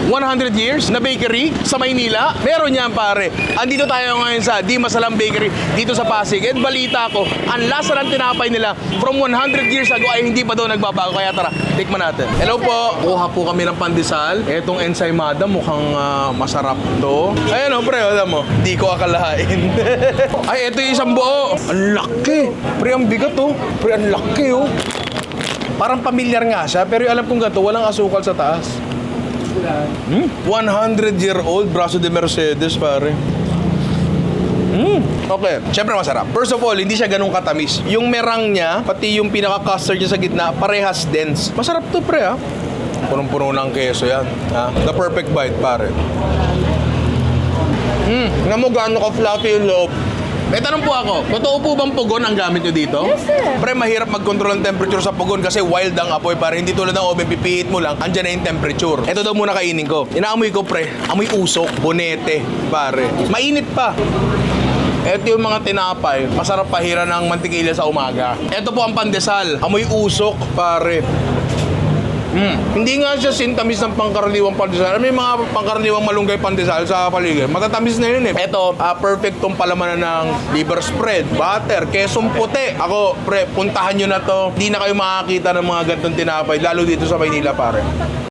100 years na bakery sa Maynila. Meron yan, pare. Andito tayo ngayon sa Di Masalam Bakery dito sa Pasig. At balita ko, ang lasa ng tinapay nila from 100 years ago ay hindi pa daw nagbabago. Kaya tara, tikman natin. Hello po. Kuha po kami ng pandesal. Etong ensaymada mukhang masarap to. Ayan o, pre, alam mo. Di ko akalain. Ay, eto yung isang buo. Ang laki. Pre, ang bigat oh. Pre, ang laki oh. Parang pamilyar nga siya, pero alam kong gato, walang asukal sa taas. 100-year-old Braso de Mercedes, pare. Okay, syempre masarap. First of all, hindi siya ganun katamis. Yung merang niya, pati yung pinaka-custard niya sa gitna, parehas dense. Masarap to, pre, ha? Punong-puno ng keso yan. Ha? The perfect bite, pare. Tingnan mo gaano ka-fluffy yung loob. May tanong po ako, totoo po bang pugon ang gamit nyo dito? Yes, sir. Pre, mahirap mag-control ng temperature sa pugon kasi wild ang apoy, pare. Hindi tulad ng oven, pipihit mo lang, andyan na yung temperature. Ito daw muna kainin ko. Inaamoy ko, pre. Amoy usok, bonete, pare. Mainit pa. Ito yung mga tinapay, masarap pahira ng mantikilya sa umaga. Ito po ang pandesal, amoy usok, pare. Hindi nga siya sintamis ng pangkaraniwang pandesal. May mga pangkaraniwang malunggay pandesal sa paligid. Matatamis na yun eh. Ito, perfect tong palamanan ng liver spread, butter, kesong puti. Ako, pre, puntahan nyo na to. Hindi na kayo makakita ng mga gantong tinapay, lalo dito sa Maynila, pare.